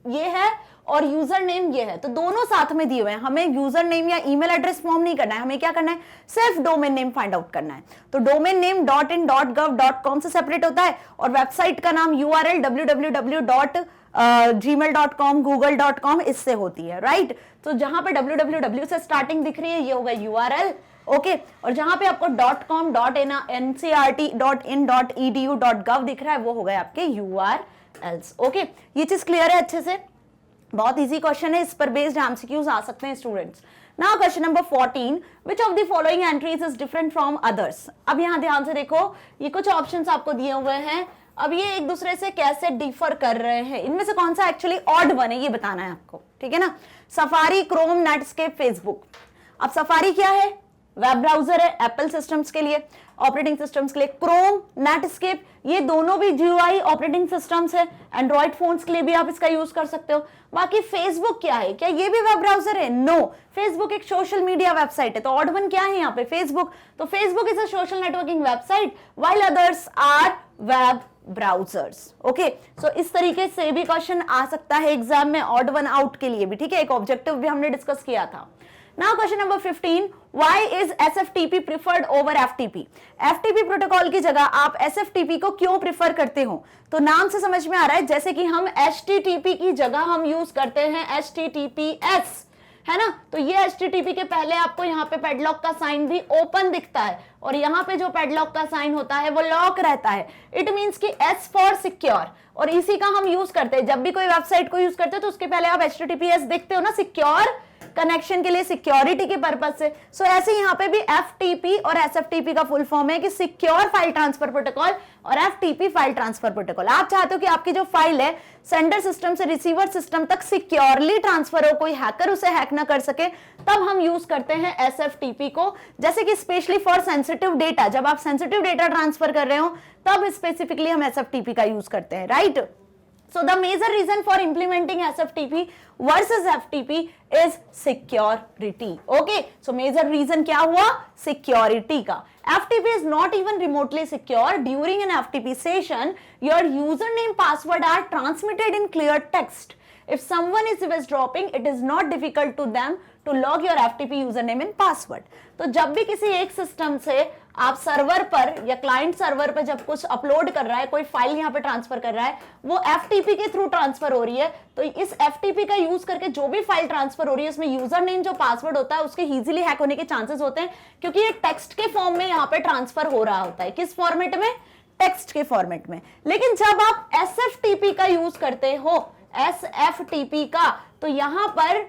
ये है और यूजर नेम ये है, तो दोनों साथ में दिए हुए हैं। हमें यूजर नेम या ईमेल एड्रेस फॉर्म नहीं करना है, हमें क्या करना है, सिर्फ डोमेन नेम फाइंड आउट करना है। तो domain name .in, .gov, .com से सेपरेट होता है और वेबसाइट का नाम URL www.gmail.com, google.com, इससे होती है, राइट। तो जहां पे www से स्टार्टिंग दिख रही है ये होगा URL, ओके। और जहां पे आपको .com, .ncrt.in, .edu, .gov दिख रहा है वो हो गए आपके URLs, ओके। ये चीज क्लियर है अच्छे से। बहुत इजी क्वेश्चन है, इस पर बेस्ड एमसीक्यूज आ सकते हैं students. Now question number 14, which of the following entries is different from others. अब यहाँ ध्यान से देखो, ये कुछ ऑप्शंस आपको दिए हुए हैं। अब ये एक दूसरे से कैसे डिफर कर रहे हैं, इनमें से कौन सा एक्चुअली ऑड वन है ये बताना है आपको, ठीक है ना। Safari, Chrome, Netscape, Facebook. अब सफारी क्या है, वेब ब्राउजर है एप्पल सिस्टम्स के लिए, ऑपरेटिंग सिस्टम्स के लिए क्रोम, नेटस्केप, ये दोनों भी GUI ऑपरेटिंग सिस्टम्स है। एंड्रॉइड फोन्स के लिए भी आप इसका यूज कर सकते हो। बाकी फेसबुक क्या है, क्या ये भी वेब ब्राउजर है? नो, फेसबुक एक सोशल मीडिया वेबसाइट है। तो ऑड वन क्या है यहाँ पे? फेसबुक। तो Facebook is a social networking website while others are web browsers. Okay, so इस तरीके से भी क्वेश्चन आ सकता है एग्जाम में, ऑड वन आउट के लिए भी, ठीक है। एक ऑब्जेक्टिव भी हमने डिस्कस किया था। Now question number 15, why is SFTP preferred over FTP? FTP protocol की जगह आप SFTP को क्यों प्रिफर करते हो? तो नाम से समझ में आ रहा है, जैसे कि हम HTTP की जगह हम यूज करते हैं HTTPS, है ना। तो ये HTTP के पहले आपको यहाँ पे पैडलॉक का साइन भी ओपन दिखता है, और यहाँ पे जो पैडलॉक का साइन होता है वो लॉक रहता है। इट मींस कि S फॉर सिक्योर, और इसी का हम यूज करते हैं। जब भी कोई वेबसाइट को यूज करते हो तो उसके पहले आप HTTPS देखते हो ना, सिक्योर कनेक्शन के लिए, सिक्योरिटी के पर्पज से। सो ऐसे यहाँ पे भी FTP और SFTP का फुल फॉर्म है कि सिक्योर फाइल ट्रांसफर प्रोटोकॉल और FTP फाइल ट्रांसफर प्रोटोकॉल। आप चाहते हो कि आपकी जो फाइल है सेंडर सिस्टम से रिसीवर सिस्टम तक सिक्योरली ट्रांसफर हो, कोई हैकर उसे हैक ना कर सके, तब हम यूज करते हैं SFTP को। जैसे कि स्पेशली फॉर सेंसिटिव डेटा, जब आप सेंसिटिव डेटा ट्रांसफर कर रहे हो तब स्पेसिफिकली हम SFTP का यूज करते हैं, right. So the major reason for implementing SFTP versus FTP is security. Okay, so major reason क्या हुआ? Security का। FTP is not even remotely secure. During an FTP session, your username password are transmitted in clear text. If someone is eavesdropping, it is not difficult to them to log your FTP username and password. तो जब भी किसी एक system से आप server पर या client server पर जब कुछ अपलोड कर रहा है, कोई फाइल यहाँ पे ट्रांसफर कर रहा है, वो FTP के थ्रू ट्रांसफर हो रही है। तो इस FTP का यूज करके जो भी फाइल ट्रांसफर हो रही है उसमें यूजर नेम जो पासवर्ड होता है उसके इजीली हैक होने के चांसेस होते हैं, क्योंकि ये टेक्स्ट के फॉर्म में यहाँ पे ट्रांसफर हो रहा होता है। किस फॉर्मेट में? टेक्स्ट के फॉर्मेट में। लेकिन जब आप SFTP का यूज करते हो, SFTP का, तो यहां पर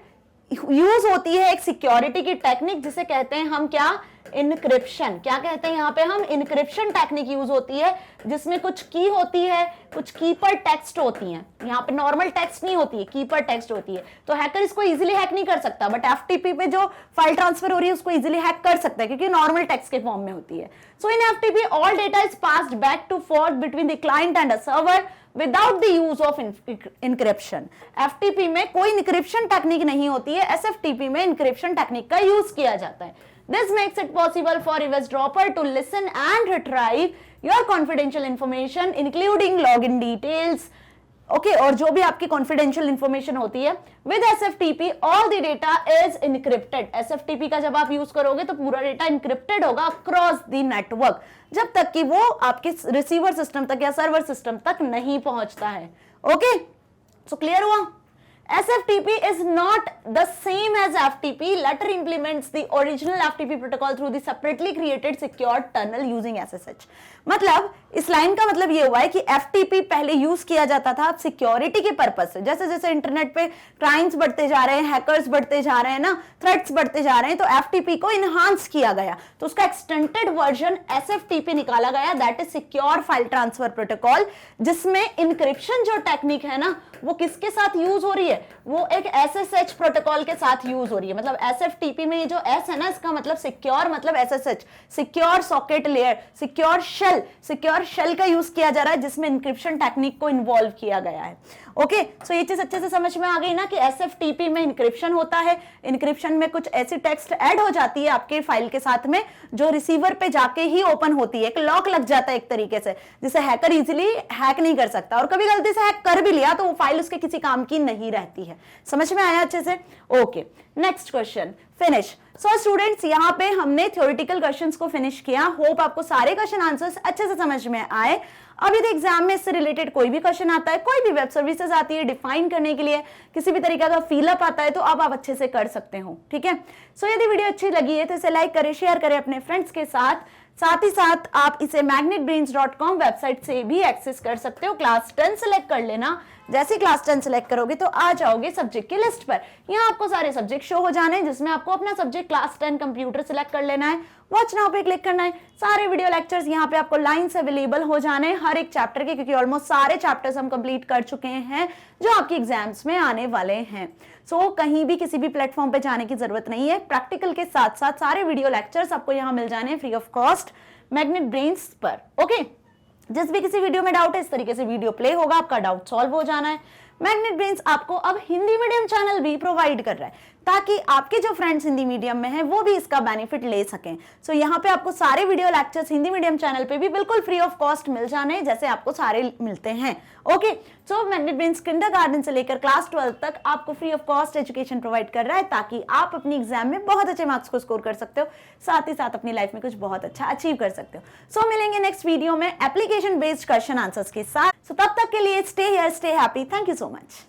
यूज होती है एक सिक्योरिटी की टेक्निक जिसे कहते हैं हम क्या? इनक्रिप्शन। क्या कहते हैं यहाँ पे हम? इनक्रिप्शन टेक्निक यूज होती है, जिसमें कुछ की होती है, कुछ की पर टेक्स्ट होती है। यहाँ पे नॉर्मल टेक्स्ट नहीं होती है, की पर टेक्स्ट होती है। तो हैकर इसको इजीली हैक नहीं कर सकता, बट FTP पे जो फाइल ट्रांसफर हो रही है उसको इजीली हैक कर सकता है, क्योंकि नॉर्मल टेक्स्ट के फॉर्म में होती है। So in FTP all data is passed back to forth between the client and a server without the use of encryption. FTP में कोई इनक्रिप्शन टेक्निक नहीं होती है, SFTP में इनक्रिप्शन टेक्निक का यूज किया जाता है। This makes it possible for eavesdropper to listen and retrieve your confidential information, including login details. Okay, और जो भी आपकी confidential information होती है, with SFTP all the data is encrypted. SFTP का जब आप यूज करोगे तो पूरा डेटा encrypted होगा across the network, जब तक कि वो आपके रिसीवर सिस्टम तक या सर्वर सिस्टम तक नहीं पहुंचता है। ओके, सो क्लियर हुआ? SFTP is not the same as FTP. Latter implements the original FTP protocol through the separately created secure tunnel using SSH. मतलब इस लाइन का मतलब ये हुआ है कि FTP पहले यूज किया जाता था सिक्योरिटी के पर्पस से। जैसे जैसे इंटरनेट पे क्राइम्स बढ़ते जा रहे हैं, हैकर्स बढ़ते जा रहे हैं ना, थ्रेट्स बढ़ते जा रहे हैं, तो FTP को इनहांस किया गया। तो उसका एक्सटेंडेड वर्जन SFTP निकाला गया, that is secure file transfer protocol, जिसमें इनक्रिप्शन जो टेक्निक है ना वो किसके साथ यूज हो रही है? वो एक SSH प्रोटोकॉल के साथ यूज हो रही है। मतलब SFTP में ये जो S है ना, इसका मतलब सिक्योर मतलब SSH, secure socket layer, secure shell का यूज किया जा रहा है, जिसमें इंक्रिप्शन टेक्निक को इन्वॉल्व किया गया है। ओके, सो ये चीज अच्छे से समझ में आ गई ना कि SFTP में इंक्रिप्शन होता है। इंक्रिप्शन में कुछ ऐसी टेक्स्ट ऐड हो जाती है आपके फाइल के साथ में जो रिसीवर पे जाके ही ओपन होती है, एक लॉक लग जाता है एक तरीके से, जिसे हैकर इजीली हैक नहीं कर सकता, और कभी गलती से हैक कर भी लिया तो वो फाइल उसके किसी काम की नहीं रहती है। समझ में आया अच्छे से? Okay, next question, finish. So students, यहाँ पे हमने थ्योरेटिकल क्वेश्चंस को फिनिश किया। होप आपको सारे क्वेश्चन आंसर्स अच्छे से समझ में आए। अब यदि एग्जाम में इससे रिलेटेड कोई भी क्वेश्चन आता है, कोई भी वेब सर्विसेज आती है डिफाइन करने के लिए, किसी भी तरीके का फिलअप आता है, तो अब आप अच्छे से कर सकते हो। ठीक है, सो यदि वीडियो अच्छी लगी है तो इसे लाइक करें, शेयर करें अपने फ्रेंड्स के साथ ही आप इसे magnetbrains.com वेबसाइट से भी एक्सेस कर सकते हो। क्लास 10 सेलेक्ट कर लेना, जैसे क्लास 10 सेलेक्ट करोगे तो आ जाओगे सब्जेक्ट की लिस्ट पर। यहाँ आपको सारे सब्जेक्ट शो हो जाने हैं, जिसमें आपको अपना सब्जेक्ट क्लास 10 कंप्यूटर सिलेक्ट कर लेना है, वॉच नाउ पे क्लिक करना है। सारे वीडियो लेक्चर्स यहाँ पे आपको लाइन से अवेलेबल हो जाने हैं हर एक चैप्टर के, क्योंकि ऑलमोस्ट सारे चैप्टर्स हम कंप्लीट कर चुके हैं जो आपके एग्जाम्स में आने वाले हैं। सो कहीं भी किसी भी प्लेटफॉर्म पे जाने की जरूरत नहीं है, प्रैक्टिकल के साथ साथ सारे वीडियो लेक्चर्स आपको यहाँ मिल जाने हैं free of cost magnet brains पर। ओके, जिस भी किसी वीडियो में डाउट है इस तरीके से वीडियो प्ले होगा, आपका डाउट सॉल्व हो जाना है। मैग्नेट ब्रेन्स आपको अब हिंदी मीडियम चैनल भी प्रोवाइड कर रहा है, ताकि आपके जो फ्रेंड्स हिंदी मीडियम में हैं वो भी इसका बेनिफिट ले सकें। सो यहाँ पे आपको सारे video lectures Hindi medium channel पे भी बिल्कुल फ्री ऑफ कॉस्ट मिल जाने जैसे आपको सारे मिलते हैं। ओके, सो मैग्नेट ब्रेन्स किंडरगार्टन से लेकर क्लास 12 तक आपको free of cost education provide कर रहा है, ताकि आप अपनी एग्जाम में बहुत अच्छे मार्क्स को स्कोर कर सकते हो, साथ ही साथ अपनी लाइफ में कुछ बहुत अच्छा अचीव कर सकते हो। सो मिलेंगे नेक्स्ट वीडियो में एप्लीकेशन बेस्ड क्वेश्चन आंसर्स के साथ। सो तब तक के लिए stay here, stay happy, thank you so much.